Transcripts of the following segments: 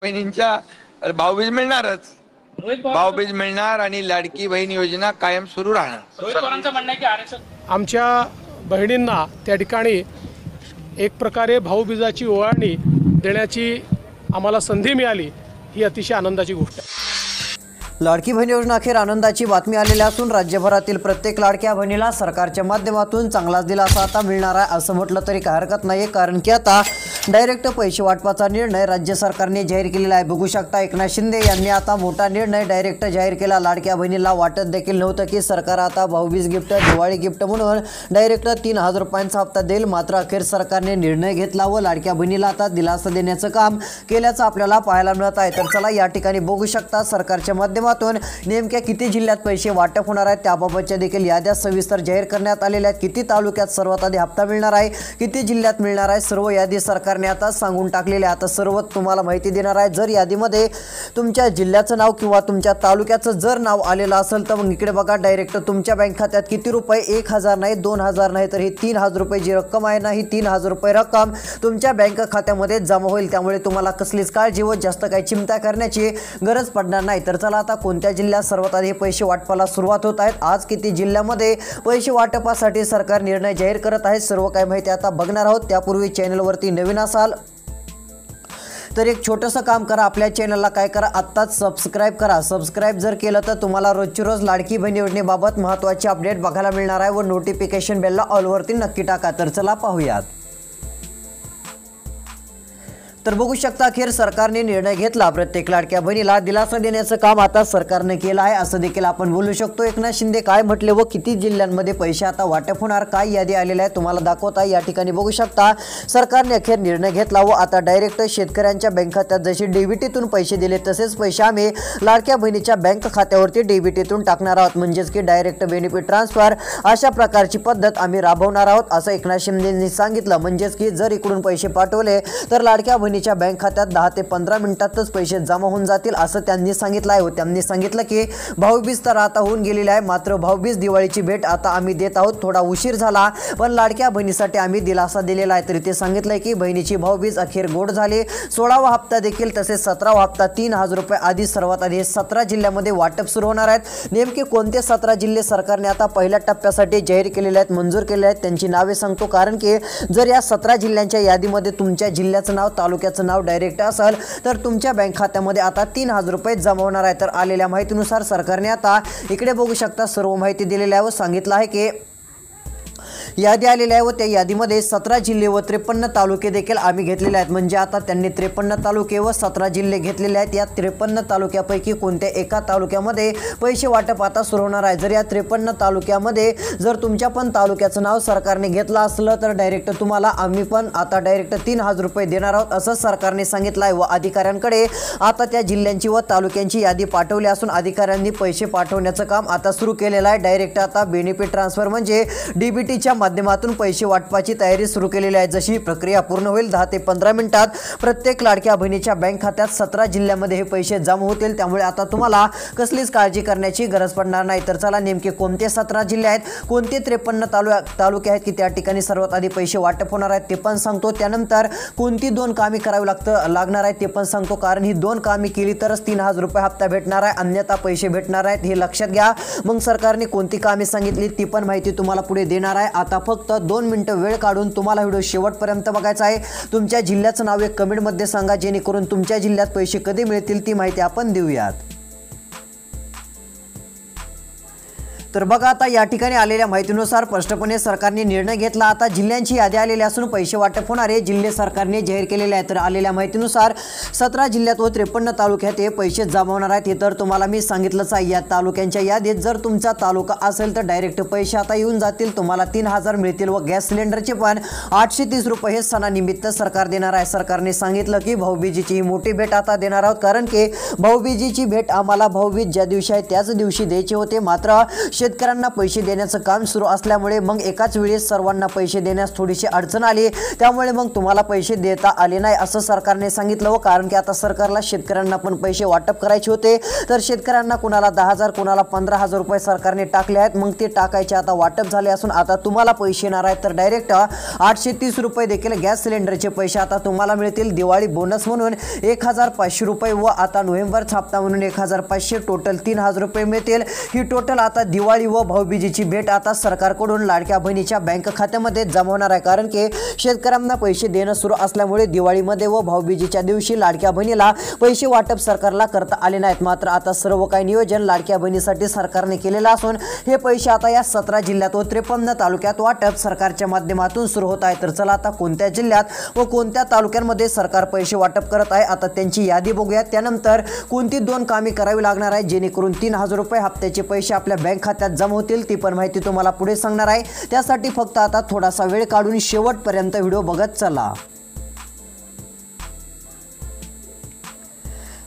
बहिणींच्या भाऊबीज मिळणारच. भाऊबीज मिळणार आणि लाडकी बहीण योजना कायम सुरू राहणार. रोहित पवारांचं म्हणणं आहे की आरक्षण आमच्या बहिणींना त्या ठिकाणी एक प्रकारे भाऊबीजाची ओवाळणी देण्याची आम्हाला संधी मिळाली, ही अतिशय आनंदाची गोष्ट आहे. लाडकी बहीण योजना अखेर आनंदाची बातमी आलेली असून राज्यभरातील प्रत्येक लाडक्या बहिणीला सरकारच्या माध्यमातून चांगलाच दिलासा आता मिळणार आहे असं म्हटलं तरी काही हरकत नाही. कारण की आता डायरेक्ट पैसे वाटपाचा निर्णय राज्य सरकारने जाहीर केलेला आहे. बघू शकता एकनाथ शिंदे यांनी आता मोठा निर्णय डायरेक्ट जाहीर केला. लाडक्या बहिणीला वाटत देखील नव्हतं की सरकार आता भाऊबीज गिफ्ट, दिवाळी गिफ्ट म्हणून डायरेक्ट 3000 रुपयांचा हप्ता देईल. मात्र अखेर सरकारने निर्णय घेतला व लाडक्या बहिणीला आता दिलासा देण्याचं काम केल्याचं आपल्याला पाहायला मिळत आहे. तर चला या ठिकाणी बघू शकता सरकारच्या माध्यमातून नेमक्या किती जिल्ह्यात पैसे वाटप होणार आहेत त्याबाबतच्या देखील याद्या सविस्तर जाहीर करण्यात आलेल्या आहेत. किती तालुक्यात सर्वात आधी हप्ता मिळणार आहे, किती जिल्ह्यात मिळणार आहे, सर्व यादी सरकारने आता सांगून टाकलेली आहे. आता सर्व तुम्हाला माहिती देणार आहे. जर यादीमध्ये तुमच्या जिल्ह्याचं नाव किंवा तुमच्या तालुक्याचं जर नाव आलेलं असेल तर मग इकडे बघा डायरेक्ट तुमच्या बँक खात्यात किती रुपये, 1000 नाही, 2000 नाही, तर ही 3000 रुपये जी रक्कम आहे ना, ही 3000 रुपये रक्कम तुमच्या बँक खात्यामध्ये जमा होईल. त्यामुळे तुम्हाला कसलीच काळजी व जास्त काही चिंता करण्याची गरज पडणार नाही. तर चला आता कोणत्या जिल्ह्यात सर्वात आधी पैसे वाटपाला सुरुवात होत आहेत, आज किती जिल्ह्यामध्ये पैसे वाटपासाठी सरकार निर्णय जाहीर करत आहे, सर्व काही माहिती आता बघणार आहोत. त्यापूर्वी चॅनलवरती नवीन असाल तर एक छोटंसं काम करा, आपल्या चॅनलला काय करा, आत्ताच सबस्क्राईब करा. सबस्क्राईब जर केलं तर तुम्हाला रोजची रोज लाडकी बहीण योजनेबाबत महत्त्वाची अपडेट बघायला मिळणार आहे व नोटिफिकेशन बेलला ऑलवरती नक्की टाका. तर चला पाहूयात. तर बघू शकता अखेर सरकारने निर्णय घेतला. प्रत्येक लाडक्या बहिणीला दिलासा देण्याचं काम आता सरकारने केलं आहे असं देखील आपण बोलू शकतो. एकनाथ शिंदे काय म्हटले व किती जिल्ह्यांमध्ये पैसे आता वाटप होणार, काय यादी आलेली आहे तुम्हाला दाखवत आहे. या ठिकाणी बघू शकता सरकारने अखेर निर्णय घेतला व आता डायरेक्ट शेतकऱ्यांच्या बँक खात्यात जसे डीबीटीतून पैसे दिले तसेच पैसे आम्ही लाडक्या बहिणीच्या बँक खात्यावरती डीबीटीतून टाकणार आहोत. म्हणजेच की डायरेक्ट बेनिफिट ट्रान्सफर अशा प्रकारची पद्धत आम्ही राबवणार आहोत असं एकनाथ शिंदेंनी सांगितलं. म्हणजेच की जर इकडून पैसे पाठवले तर लाडक्या बहिणीच्या बँक खात्यात 10 ते 15 मिनिटातच पैसे जमा होऊन जातील असं त्यांनी सांगितलं आहे. त्यांनी सांगितलं की भाऊबीज तर आता होऊन गेलेली आहे, मात्र भाऊबीज दिवाळीची भेट आता आम्ही देत आहोत. थोडा उशीर झाला पण लाडक्या बहिणीसाठी आम्ही दिलासा दिलेला आहे. तरी ते सांगितलंय की बहिणीची भाऊबीज अखेर गोड झाली. 16वा हप्ता देखील तसेच 17वा हप्ता 3000 रुपये आधी सर्वात आधी 17 जिल्ह्यामध्ये वाटप सुरू होणार आहेत. नेमके कोणते 17 जिल्हे सरकारने आता पहिल्या टप्प्यासाठी जाहीर केलेले आहेत, मंजूर केलेले आहेत त्यांची नावे सांगतो. कारण की जर या 17 जिल्ह्यांच्या यादीमध्ये तुमच्या जिल्ह्याचं नाव, तालुक्याचं नाव डायरेक्ट असेल तर तुमच्या बँक खात्यामध्ये आता 3000 रुपये जमा होणार आहे. तर आलेल्या माहितीनुसार सरकारने आता इकडे बघू शकता सर्व माहिती दिलेली आहे व सांगितलं आहे की यादी आलेली आहे व त्या यादीमध्ये 17 जिल्हे व 53 तालुके देखील आम्ही घेतलेले आहेत. म्हणजे आता त्यांनी 53 तालुके व 17 जिल्हे घेतलेले आहेत. या 53 तालुक्यापैकी कोणत्या एका तालुक्यामध्ये पैसे वाटप आता सुरू होणार आहे. जर या 53 तालुक्यामध्ये जर तुमच्या पण तालुक्याचं नाव सरकारने घेतलं असलं तर डायरेक्ट तुम्हाला आम्ही पण आता डायरेक्ट 3000 रुपये देणार आहोत असं सरकारने सांगितलं आहे. व अधिकाऱ्यांकडे आता त्या जिल्ह्यांची व तालुक्यांची यादी पाठवली असून अधिकाऱ्यांनी पैसे पाठवण्याचं काम आता सुरू केलेलं आहे. डायरेक्ट आता बेनिफिट ट्रान्सफर म्हणजे डीबीटीच्या माध्यमातून पैसे वाटपाची तयारी सुरू केलेली आहे. जशी प्रक्रिया पूर्ण होईल 10 ते 15 मिनिटात प्रत्येक लाडक्या बहिणीच्या बँक खात्यात 17 जिल्ह्यामध्ये हे पैसे जमा होतील. त्यामुळे आता तुम्हाला कसलीच काळजी करण्याची गरज पडणार नाही. तर चला नेमके कोणते 17 जिल्हे आहेत, कोणते 53 तालुके आहेत की त्या ठिकाणी सर्वात आधी पैसे वाटप होणार आहेत ते पण सांगतो. त्यानंतर कोणती 2 कामे करावी लागणार आहेत ते पण सांगतो. कारण ही 2 कामे केली तरच 3000 रुपये हप्ता भेटणार आहे, अन्यथा पैसे भेटणार आहेत हे लक्षात घ्या. मग सरकारने कोणती कामे सांगितली ती पण माहिती तुम्हाला पुढे देणार आहे. आता फक्त 2 मिनिटं वेळ काढून तुम्हाला व्हिडिओ शेवटपर्यंत बघायचा आहे. तुमच्या जिल्ह्याचं नाव एक कमेंटमध्ये सांगा जेणेकरून तुमच्या जिल्ह्यात पैसे कधी मिळतील ती माहिती आपण देऊयात. तर बघा आता या ठिकाणी आलेल्या माहितीनुसार स्पष्टपणे सरकारने निर्णय घेतला. आता जिल्ह्यांची यादी आलेली असून पैसे वाटप होणारे जिल्हे सरकारने जाहीर केलेले आहेत. तर आलेल्या माहितीनुसार 17 जिल्ह्यात व 53 तालुक्यात हे पैसे जमा होणार आहेत. हे तर तुम्हाला मी सांगितलंच आहे. या तालुक्यांच्या यादीत जर तुमचा तालुका असेल तर डायरेक्ट पैसे आता येऊन जातील, तुम्हाला 3000 मिळतील व गॅस सिलेंडरचे पण 830 रुपये हे सणानिमित्त सरकार देणार आहे. सरकारने सांगितलं की भाऊबीजीची ही मोठी भेट आता देणार आहोत. कारण की भाऊबीजीची भेट आम्हाला भाऊबीज ज्या दिवशी आहे त्याच दिवशी द्यायची होते, मात्र शेतकऱ्यांना पैसे देण्याचं काम सुरू असल्यामुळे मग एकाच वेळेस सर्वांना पैसे देण्यास थोडीशी अडचण आली, त्यामुळे मग तुम्हाला पैसे देता आले नाही असं सरकारने सांगितलं. व कारण की आता सरकारला शेतकऱ्यांना पण पैसे वाटप करायचे होते, तर शेतकऱ्यांना कुणाला 10,000 कुणाला 15,000 रुपये सरकारने टाकले आहेत. मग ते टाकायचे आता वाटप झाले असून आता तुम्हाला पैसे येणार आहेत. तर डायरेक्ट 830 रुपये देखील गॅस सिलेंडरचे पैसे आता तुम्हाला मिळतील. दिवाळी बोनस म्हणून 1,500 रुपये व आता नोव्हेंबरचा हप्ता म्हणून 1,500, टोटल 3,000 रुपये मिळतील. ही टोटल आता दिवाळी व भाऊबीजेची भेट आता सरकारकडून लाडक्या बहिणीच्या बँक खात्यामध्ये जमा होणार आहे. कारण की शेतकऱ्यांना पैसे देणं सुरू असल्यामुळे दिवाळीमध्ये व भाऊबीजेच्या दिवशी लाडक्या बहिणीला पैसे वाटप सरकारला करता आले नाहीत. मात्र आता सर्व काही नियोजन लाडक्या बहिणीसाठी सरकारने केलेलं असून हे पैसे आता या 17 जिल्ह्यात व 53 तालुक्यात वाटप सरकारच्या माध्यमातून सुरू होत आहे. तर चला आता कोणत्या जिल्ह्यात व कोणत्या तालुक्यांमध्ये सरकार पैसे वाटप करत आहे आता त्यांची यादी बघूया. त्यानंतर कोणती 2 कामे करावी लागणार आहे जेणेकरून 3,000 रुपये हप्त्याचे पैसे आपल्या बँक खात्यात जमा होतील, ती पण माहिती तुम्हाला पुढे सांगणार आहे. त्यासाठी फक्त आता थोडासा वेळ काढून शेवटपर्यंत व्हिडिओ बघत चला.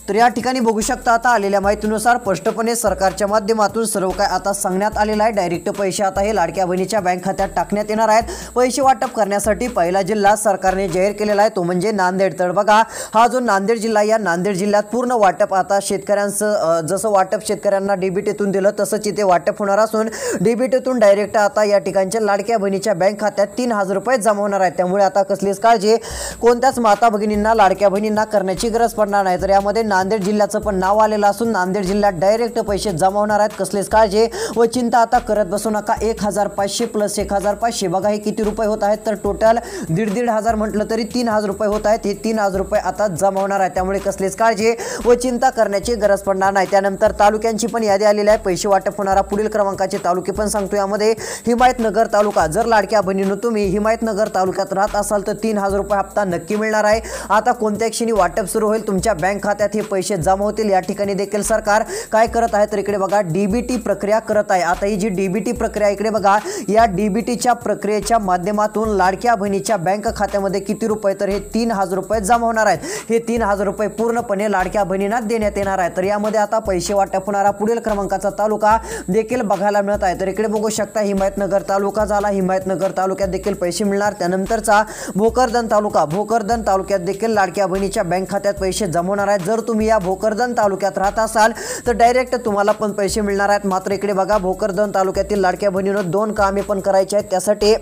तर या ठिकाणी बघू शकता आता आलेल्या माहितीनुसार स्पष्टपणे सरकारच्या माध्यमातून सर्व काय आता सांगण्यात आलेलं आहे. डायरेक्ट पैसे आता हे लाडक्या बहिणीच्या बँक खात्यात टाकण्यात येणार आहेत. पैसे वाटप करण्यासाठी पहिला जिल्हा सरकारने जाहीर केलेला आहे तो म्हणजे नांदेड. तर बघा हा जो नांदेड जिल्हा, या नांदेड जिल्ह्यात पूर्ण वाटप आता शेतकऱ्यांचं जसं वाटप शेतकऱ्यांना डीबीटीतून दिलं तसंच इथे वाटप होणार असून डीबीटीतून डायरेक्ट आता या ठिकाणच्या लाडक्या बहिणीच्या बँक खात्यात 3,000 रुपये जमा होणार आहेत. त्यामुळे आता कसलीच काळजी कोणत्याच माता भगिनींना लाडक्या बहिणींना करण्याची गरज पडणार नाही. तर यामध्ये नांदेड जिल्ह्याचं पण नाव आलेलं असून नांदेड जिल्ह्यात डायरेक्ट पैसे जमा होणार आहेत. कसलीच काळजी व चिंता आता करत बसू नका. 1,500 प्लस 1,500 बघा हे किती रुपये होत आहेत, तर टोटल 1,500 म्हटलं तरी 3,000 रुपये होत आहेत. हे 3,000 रुपये आता जमा होणार आहे. त्यामुळे कसलीच काळजी व चिंता करण्याची गरज पडणार नाही. त्यानंतर तालुक्यांची पण यादी आलेली आहे. पैसे वाटप होणारा पुढील क्रमांकाचे तालुके पण सांगतो. यामध्ये हिमायतनगर तालुका, जर लाडक्या बहिणींनो तुम्ही हिमायतनगर तालुक्यात राहत असाल तर 3,000 रुपये हप्ता नक्की मिळणार आहे. आता कोणत्या क्षणी वाटप सुरू होईल तुमच्या बँक खात्यात हे पैसे जमा होतील. या ठिकाणी देखील सरकार काय करत आहे तर इकडे बघा डीबीटी प्रक्रिया करत आहे. आता ही जी डीबीटी प्रक्रिया इकडे बघा, या डीबीटीच्या प्रक्रियेच्या माध्यमातून लाडक्या बहिणीच्या बँक खात्यामध्ये किती रुपये, तर हे 3,000 रुपये जमा होणार आहेत. हे 3,000 रुपये पूर्णपणे लाडक्या बहिणींना देण्यात येणार आहे. तर यामध्ये आता पैसे वाटप होणारा पुढील क्रमांकाचा तालुका देखील बघायला मिळत आहे. तर इकडे बघू शकता हिमायतनगर तालुका झाला. हिमायतनगर तालुक्यात देखील पैसे मिळणार. त्यानंतरचा भोकरदन तालुका, भोकरदन तालुक्यात देखील लाडक्या बहिणीच्या बँक खात्यात पैसे जमा होणार आहेत. जर तुम्ही या भोकरदन तालुक्यात राहत असाल तर डायरेक्ट तुम्हाला पण पैसे मिळणार आहेत. मात्र इकडे बघा भोकरदन तालुक्यातील लाडक्या बहिणींनो 2 कामे पण करायची आहेत. त्यासाठी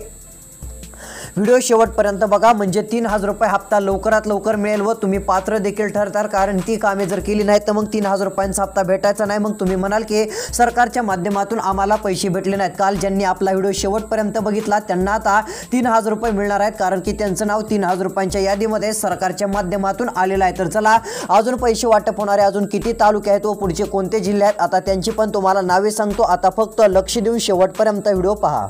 व्हिडिओ शेवटपर्यंत बघा म्हणजे 3,000 रुपये हप्ता लवकरात लवकर मिळेल व तुम्ही पात्र देखील ठरताल. कारण ती कामे जर केली नाही तर मग 3,000 रुपयांचा हप्ता भेटायचा नाही. मग तुम्ही म्हणाल की सरकारच्या माध्यमातून आम्हाला पैसे भेटले नाहीत. काल ज्यांनी आपला व्हिडिओ शेवटपर्यंत बघितला त्यांना आता 3,000 रुपये मिळणार आहेत, कारण की त्यांचं नाव 3,000 रुपयांच्या यादीमध्ये सरकारच्या माध्यमातून आलेलं आहे. तर चला अजून पैसे वाटप होणारे अजून किती तालुके आहेत व पुढचे कोणते जिल्हे आहेत आता त्यांची पण तुम्हाला नावे सांगतो. आता फक्त लक्ष देऊन शेवटपर्यंत व्हिडिओ पहा.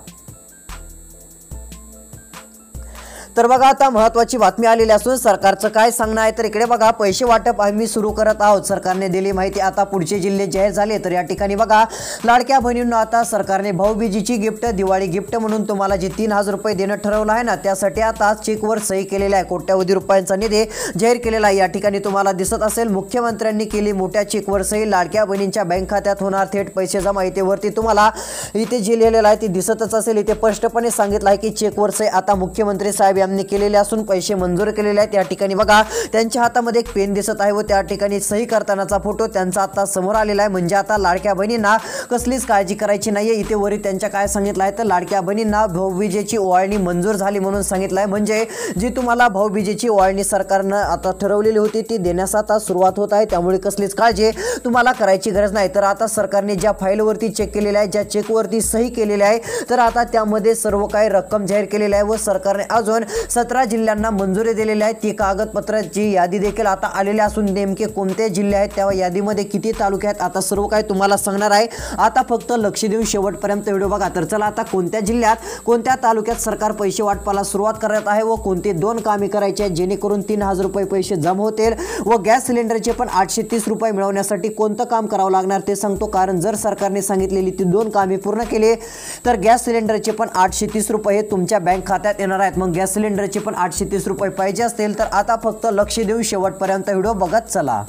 तर बघा आता महत्त्वाची बातमी आलेली असून सरकारचं काय सांगणं आहे तर इकडे बघा पैसे वाटप आम्ही सुरू करत आहोत. सरकारने दिली माहिती, आता पुढचे जिल्हे जाहीर झाले. तर या ठिकाणी बघा लाडक्या बहिणींना आता सरकारने भाऊबीजेची गिफ्ट, दिवाळी गिफ्ट म्हणून तुम्हाला जे 3,000 रुपये देणं ठरवलं आहे ना त्यासाठी आता चेकवर सही केलेली आहे. कोट्यावधी रुपयांचा निधी जाहीर केलेला आहे. या ठिकाणी तुम्हाला दिसत असेल मुख्यमंत्र्यांनी केली मोठ्या चेकवर सही. लाडक्या बहिणींच्या बँक खात्यात होणार थेट पैसे जमा. इथे वरती तुम्हाला इथे जे लिहिलेलं आहे ते दिसतच असेल. इथे स्पष्टपणे सांगितलं आहे की चेकवर सही आता मुख्यमंत्री साहेब यांनी केलेले असून पैसे मंजूर केलेले आहेत. या ठिकाणी बघा त्यांच्या हातामध्ये एक पेन दिसत आहे व त्या ठिकाणी सही करतानाचा फोटो त्यांचा आता समोर आलेला आहे. म्हणजे आता लाडक्या बहिणींना कसलीच काळजी करायची नाहीये. इथे वरी त्यांच्या काय सांगितलं आहे तर लाडक्या बहिणींना भाऊबीजेची ओवाळणी मंजूर झाली म्हणून सांगितलं आहे. म्हणजे जी तुम्हाला भाऊबीजेची ओवाळणी सरकारनं आता ठरवलेली होती ती देण्यास आता सुरुवात होत आहे. त्यामुळे कसलीच काळजी तुम्हाला करायची गरज नाही. तर आता सरकारने ज्या फाईलवरती चेक केलेल्या आहे, ज्या चेकवरती सही केलेली आहे, तर आता त्यामध्ये सर्व काही रक्कम जाहीर केलेली आहे व सरकारने अजून 17 जिल्ह्यांना मंजुरी दिलेली आहे. ती कागदपत्राची यादी देखील आता आलेली असून नेमके कोणते जिल्हे आहेत त्या यादीमध्ये किती तालुके आहेत आता सर्व काही तुम्हाला सांगणार आहे. आता फक्त लक्ष देऊन शेवटपर्यंत व्हिडिओ बघा. तर चला आता कोणत्या जिल्ह्यात कोणत्या तालुक्यात सरकार पैसे वाटपाला सुरुवात करत आहे व कोणते 2 कामे करायची आहेत जेणेकरून 3,000 रुपये पैसे जमा होतील व गॅस सिलेंडरचे पण 830 रुपये मिळवण्यासाठी कोणतं काम करावं लागणार ते सांगतो. कारण जर सरकारने सांगितलेली ती 2 कामे पूर्ण केली तर गॅस सिलेंडरचे पण 830 रुपये तुमच्या बँक खात्यात येणार आहेत. मग गॅस सिलेंडरचे पण 830 रुपये पाहिजे असतील तर आता फक्त लक्ष देऊन शेवटपर्यंत व्हिडिओ बघत चला.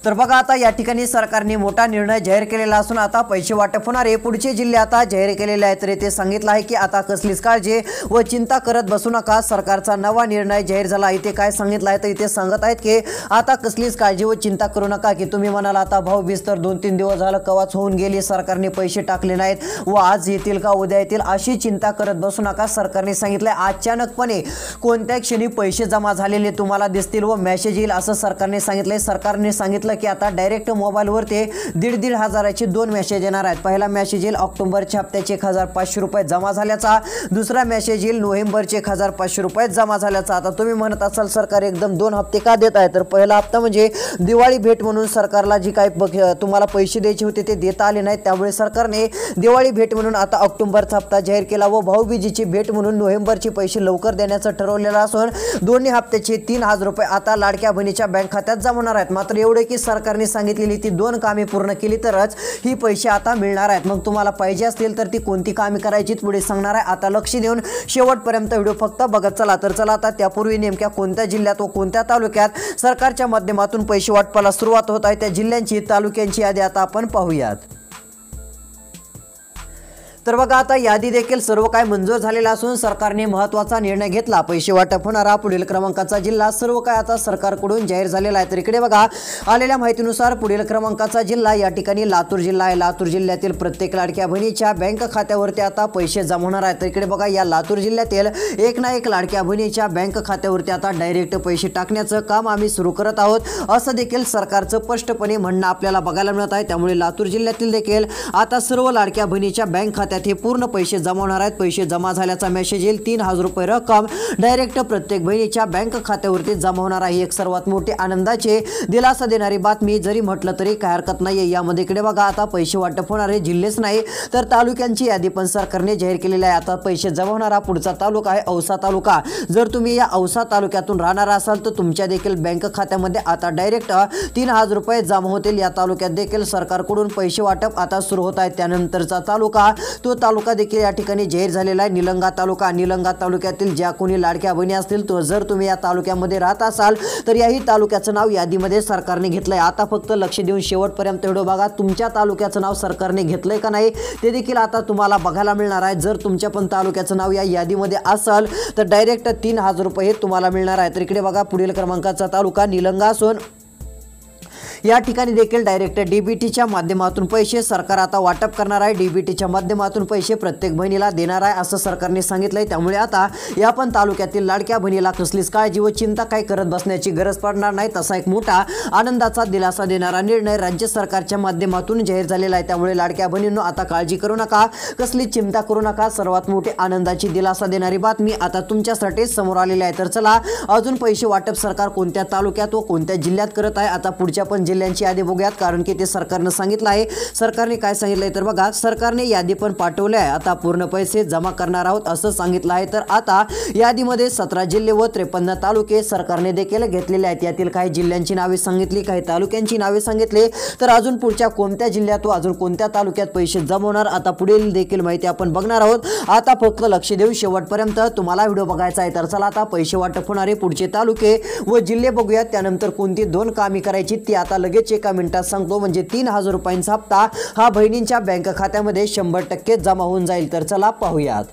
तर बघा आता या ठिकाणी सरकारने मोठा निर्णय जाहीर केलेला असून आता पैसे वाटप होणारे पुढचे जिल्हे आता जाहीर केलेले आहेत। तर येथे सांगितलं आहे की आता कसलीच काळजी व चिंता करत बसू नका, सरकारचा नवा निर्णय जाहीर झाला। इथे काय सांगितलं आहे तर इथे सांगत आहेत की आता कसलीच काळजी व चिंता करू नका, की तुम्ही म्हणाला आता भाऊबीज तर 2-3 दिवस झालं कवाच होऊन गेली, सरकारने पैसे टाकले नाहीत व आज येतील का उद्या येतील अशी चिंता करत बसू नका। सरकारने सांगितलंय अचानकपणे कोणत्या क्षणी पैसे जमा झालेले तुम्हाला दिसतील व मेसेज येईल असं सरकारने सांगितलंय। सरकारने सांगितलं की आता डायरेक्ट मोबाईलवर ते 1,500 हजाराचे 2 मेसेज येणार आहेत। पहिला मेसेज येईल ऑक्टोबरच्या हप्त्याचे 1,500 रुपये जमा झाल्याचा, दुसरा मेसेज येईल नोव्हेंबरचे 1,500 रुपये जमा झाल्याचा। आता तुम्ही म्हणत असाल सरकार एकदम 2 हप्ते का देत आहे, तर पहिला हप्ता म्हणजे दिवाळी भेट म्हणून सरकारला जी काही तुम्हाला पैसे द्यायचे होते ते देता आले नाहीत, त्यामुळे सरकारने दिवाळी भेट म्हणून आता ऑक्टोबरचा हप्ता जाहीर केला व भाऊबीजेची भेट म्हणून नोव्हेंबरचे पैसे लवकर देण्याचं ठरवलेलं असून दोन्ही हप्त्याचे 3,000 रुपये आता लाडक्या बहिणीच्या बँक खात्यात जमा होणार आहेत। मात्र एवढे की सरकारने सांगितलेली ती 2 कामे पूर्ण केली तरच ही पैसे आता मिळणार आहेत। मग तुम्हाला पाहिजे असतील तर ती कोणती कामे करायची पुढे सांगणार आहे। आता लक्ष देऊन शेवटपर्यंत व्हिडिओ फक्त बघत चला। तर चला आता त्यापूर्वी नेमक्या कोणत्या जिल्ह्यात व कोणत्या तालुक्यात सरकारच्या माध्यमातून पैसे वाटपाला सुरुवात होत आहे त्या जिल्ह्यांची तालुक्यांची यादी आता आपण पाहूयात। तर बघा आता यादी देखील सर्व काय मंजूर झालेला असून सरकारने महत्त्वाचा निर्णय घेतला। पैसे वाटप होणारा पुढील क्रमांकाचा जिल्हा सर्व काय आता सरकारकडून जाहीर झालेला आहे। तर इकडे बघा आलेल्या माहितीनुसार पुढील क्रमांकाचा जिल्हा या ठिकाणी लातूर जिल्हा आहे। लातूर जिल्ह्यातील प्रत्येक लाडक्या बहिणीच्या बँक खात्यावरती आता पैसे जमा होणार आहेत। तर इकडे बघा या लातूर जिल्ह्यातील एक ना एक लाडक्या बहिणीच्या बँक खात्यावरती आता डायरेक्ट पैसे टाकण्याचं काम आम्ही सुरू करत आहोत असं देखील सरकारचं स्पष्टपणे म्हणणं आपल्याला बघायला मिळत आहे। त्यामुळे लातूर जिल्ह्यातील देखील आता सर्व लाडक्या बहिणीच्या बँक खात्यात हे पूर्ण पैसे जमा होणार आहेत। पैसे जमा झाल्याचा मेसेज येईल, 3,000 रुपये रक्कम डायरेक्ट प्रत्येक बहिणीच्या बँक खात्यावरती जमा होणार आहे। एक सर्वात मोठी आनंदाची दिलासा देणारी बातमी जरी म्हटलं तरी काय हरकत नाहीये। यामध्ये इकडे बघा आता पैसे वाटप होणारे जिल्हेच नाही तर तालुक्यांची यादी पण सरकारने जाहीर केलेली आहे। आता पैसे जमा होणारा पुढचा तालुका आहे औसा तालुका। जर तुम्ही या औसा तालुक्यातून राहणार असाल तर तुमच्या देखील बँक खात्यामध्ये आता डायरेक्ट 3,000 रुपये जमा होतील। या तालुक्यात देखील सरकारकडून पैसे वाटप आता सुरू होत आहे। त्यानंतरचा तालुका तो तालुका देखील या ठिकाणी जाहीर झालेला आहे निलंगा तालुका। निलंगा तालुक्यातील ज्या कोणी लाडक्या बहिणी असतील तो जर तुम्ही या तालुक्यामध्ये राहत असाल तर याही तालुक्याचं नाव यादीमध्ये सरकारने घेतलंय। आता फक्त लक्ष देऊन शेवटपर्यंत व्हिडिओ बघा, तुमच्या तालुक्याचं नाव सरकारने घेतलंय का नाही ते देखील आता तुम्हाला बघायला मिळणार आहे। जर तुमच्या पण तालुक्याचं नाव या यादीमध्ये असेल तर डायरेक्ट 3,000 रुपये तुम्हाला मिळणार आहे। तर इकडे बघा पुढील क्रमांकाचा तालुका निलंगा असून या ठिकाणी देखील डायरेक्ट डीबीटीच्या माध्यमातून पैसे सरकार आता वाटप करणार आहे। डीबीटीच्या माध्यमातून पैसे प्रत्येक बहिणीला देणार आहे असं सरकारने सांगितलंय। त्यामुळे आता या पण तालुक्यातील लाडक्या बहिणीला कसलीच काळजी व चिंता काय करत बसण्याची गरज पडणार नाही। तसा एक मोठा आनंदाचा दिलासा देणारा निर्णय राज्य सरकारच्या माध्यमातून जाहीर झालेला आहे। त्यामुळे लाडक्या बहिणींनो आता काळजी करू नका, कसली चिंता करू नका। सर्वात मोठी आनंदाची दिलासा देणारी बातमी आता तुमच्यासाठी समोर आलेली आहे। तर चला अजून पैसे वाटप सरकार कोणत्या तालुक्यात व कोणत्या जिल्ह्यात करत आहे आता पुढच्या पण जिल्ह्यांची यादी बघूयात, कारण की ते सरकारने सांगितलं आहे। सरकारने काय सांगितलंय तर बघा सरकारने यादी पण पाठवली आहे। आता पूर्ण पैसे जमा करणार आहोत असं सांगितलं आहे। तर आता यादीमध्ये 17 जिल्हे व 53 तालुके सरकारने देखील घेतलेले आहेत। यातील काही जिल्ह्यांची नावे सांगितली, काही तालुक्यांची नावे सांगितली, तर अजून पुढच्या कोणत्या जिल्ह्यात व अजून कोणत्या तालुक्यात पैसे जमा होणार आता पुढील देखील माहिती आपण बघणार आहोत। आता फक्त लक्ष देऊ शेवटपर्यंत तुम्हाला व्हिडिओ बघायचा आहे। तर चला आता पैसे वाटप होणारे पुढचे तालुके व जिल्हे बघूयात, त्यानंतर कोणती 2 कामे करायची ती आता लगेच एका मिनिटात सांगतो। म्हणजे 3,000 रुपयांचा हप्ता हा बहिणींच्या बँक खात्यामध्ये 100% जमा होऊन जाईल। तर चला पाहूयात।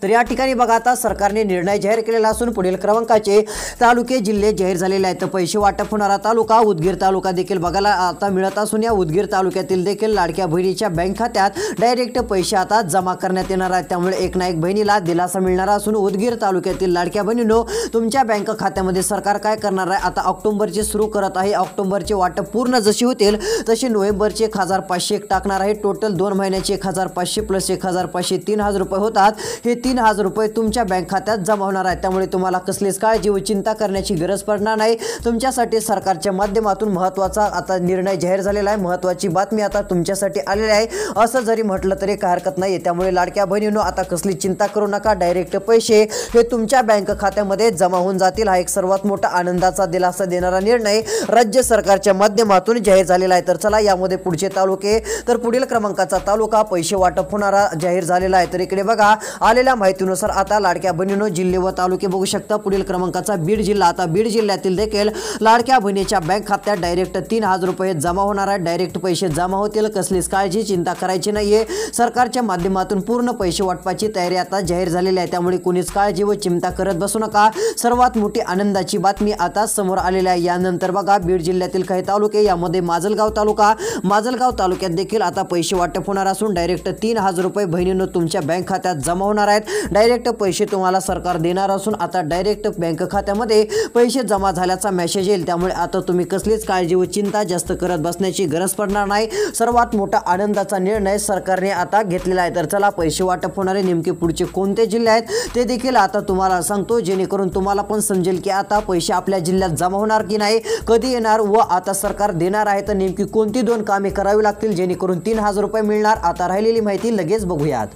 तर या ठिकाणी बघा आता सरकारने निर्णय जाहीर केलेला असून पुढील क्रमांकाचे तालुके जिल्हे जाहीर झालेले आहेत। तर पैसे वाटप होणारा तालुका उदगीर तालुका देखील बघायला आता मिळत असून या उदगीर तालुक्यातील देखील लाडक्या बहिणीच्या बँक खात्यात डायरेक्ट पैसे आता जमा करण्यात येणार आहेत। त्यामुळे एक ना एक बहिणीला दिलासा मिळणार असून उदगीर तालुक्यातील लाडक्या बहिणींनो तुमच्या बँक खात्यामध्ये सरकार काय करणार आहे आता ऑक्टोबरचे सुरू करत आहे। ऑक्टोबरचे वाटप पूर्ण जशी होतील तसे नोव्हेंबरचे 1,500 टाकणार आहे। टोटल 2 महिन्याचे 1,500 प्लस 1,500 3,000 रुपये होतात। हे 3,000 रुपये तुमच्या बँक खात्यात जमा होणार आहेत। त्यामुळे तुम्हाला कसलीच काळजी व चिंता करण्याची गरज पडणार नाही। तुमच्यासाठी सरकारच्या माध्यमातून महत्त्वाचा आता निर्णय जाहीर झालेला आहे। महत्त्वाची बातमी आता तुमच्यासाठी आलेली आहे असं जरी म्हटलं तरी काय हरकत नाही। त्यामुळे लाडक्या बहिणींनो आता कसली चिंता करू नका, डायरेक्ट पैसे हे तुमच्या बँक खात्यामध्ये जमा होऊन जातील। हा एक सर्वात मोठा आनंदाचा दिलासा देणारा निर्णय राज्य सरकारच्या माध्यमातून जाहीर झालेला आहे। तर चला यामध्ये पुढचे तालुके, तर पुढील क्रमांकाचा तालुका पैसे वाटप होणारा जाहीर झालेला आहे। तर इकडे बघा आलेल्या माहितीनुसार आता लाडक्या बहिणींनो जिल्हे व तालुके बघू शकता. पुढील क्रमांकाचा बीड जिल्हा. आता बीड जिल्ह्यातील देखील लाडक्या बहिणीच्या बँक खात्यात डायरेक्ट 3,000 रुपये जमा होणार आहे. डायरेक्ट पैसे जमा होतील. कसलीच काळजी चिंता करायची नाहीये. सरकारच्या माध्यमातून पूर्ण पैसे वाटपाची तयारी आता जाहीर झालेली आहे. त्यामुळे कुणीच काळजी व चिंता करत बसू नका. सर्वात मोठी आनंदाची बातमी आता समोर आलेली आहे. यानंतर बघा बीड जिल्ह्यातील काही तालुके, यामध्ये माजलगाव तालुका. माजलगाव तालुक्यात देखील आता पैसे वाटप होणार असून डायरेक्ट 3,000 रुपये बहिणींनो तुमच्या बँक खात्यात जमा होणार आहेत. डायरेक्ट पैसे तुम्हाला सरकार देणार असून आता डायरेक्ट बँक खात्यामध्ये पैसे जमा झाल्याचा मेसेज येईल. त्यामुळे आता तुम्ही कसलीच काळजी व चिंता जास्त करत बसण्याची गरज पडणार नाही. सर्वात मोठा आनंदाचा निर्णय सरकारने आता घेतलेला आहे. तर चला पैसे वाटप होणारे नेमके पुढचे कोणते जिल्हे आहेत ते देखील आता तुम्हाला सांगतो, जेणेकरून तुम्हाला पण समजेल की आता पैसे आपल्या जिल्ह्यात जमा होणार की नाही, कधी येणार व आता सरकार देणार आहे तर नेमकी कोणती 2 कामे करावी लागतील जेणेकरून 3,000 रुपये मिळणार. आता राहिलेली माहिती लगेच बघूयात.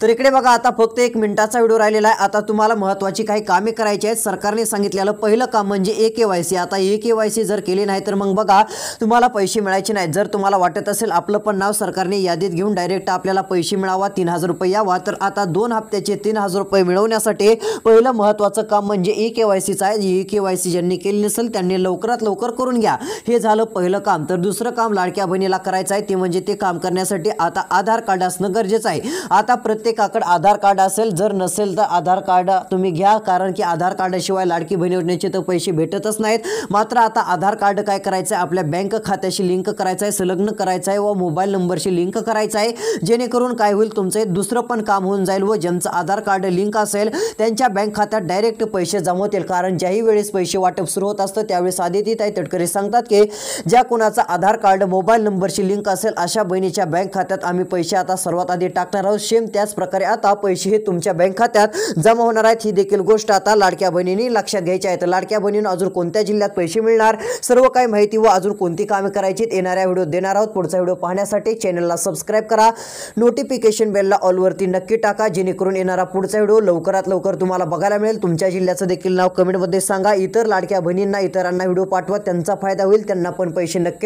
तर इकडे बघा आता फक्त 1 मिनिटाचा व्हिडिओ राहिलेला आहे. आता तुम्हाला महत्त्वाची काही कामे करायची आहेत. सरकारने सांगितलेलं पहिलं काम म्हणजे e-KYC. आता e-KYC जर केली नाही तर मग बघा तुम्हाला पैसे मिळायचे नाहीत. जर तुम्हाला वाटत असेल आपलं पण नाव सरकारने यादीत घेऊन डायरेक्ट आपल्याला पैसे मिळावा, 3,000 रुपये यावा, तर आता 2 हप्त्याचे 3,000 रुपये मिळवण्यासाठी पहिलं महत्त्वाचं काम म्हणजे e-KYCचं आहे. e-KYC ज्यांनी केली नसेल त्यांनी लवकरात लवकर करून घ्या. हे झालं पहिलं काम. तर दुसरं काम लाडक्या बहिणीला करायचं आहे ते म्हणजे ते काम करण्यासाठी आता आधार कार्ड असणं गरजेचं आहे. आता प्रत्येकाकडे आधार कार्ड असेल, जर नसेल तर आधार कार्ड तुम्ही घ्या, कारण की आधार कार्डाशिवाय लाडकी बहीण योजनेचे तर पैसे भेटतच नाहीत. मात्र आता आधार कार्ड काय करायचं आहे, आपल्या बँक खात्याशी लिंक करायचं आहे, संलग्न करायचं आहे व मोबाईल नंबरशी लिंक करायचं आहे. जेणेकरून काय होईल तुमचं दुसरं पण काम होऊन जाईल व ज्यांचं आधार कार्ड लिंक असेल त्यांच्या बँक खात्यात डायरेक्ट पैसे जमा होतील. कारण ज्याही वेळेस पैसे वाटप सुरू होत असतं त्यावेळेस आदितीताई तटकरे सांगतात की ज्या कोणाचा आधार कार्ड मोबाईल नंबरशी लिंक असेल अशा बहिणीच्या बँक खात्यात आम्ही पैसे आता सर्वात आधी टाकणार आहोत. सेम त्याच प्रकारे आता पैसे हे तुमच्या बँक खात्यात जमा होणार आहेत. ही देखील गोष्ट आता लाडक्या बहिणींनी लक्षात घ्यायची आहे. तर लाडक्या बहिणींना अजून कोणत्या जिल्ह्यात पैसे मिळणार, सर्व काही माहिती व अजून कोणती कामे करायची येणाऱ्या व्हिडिओ देणार आहोत. पुढचा व्हिडिओ पाहण्यासाठी चॅनलला सबस्क्राईब करा, नोटिफिकेशन बेलला ऑलवरती नक्की टाका, जेणेकरून येणारा पुढचा व्हिडिओ लवकरात लवकर तुम्हाला बघायला मिळेल. तुमच्या जिल्ह्याचं देखील नाव कमेंटमध्ये सांगा. इतर लाडक्या बहिणींना, इतरांना व्हिडिओ पाठवा, त्यांचा फायदा होईल, त्यांना पण पैसे नक्की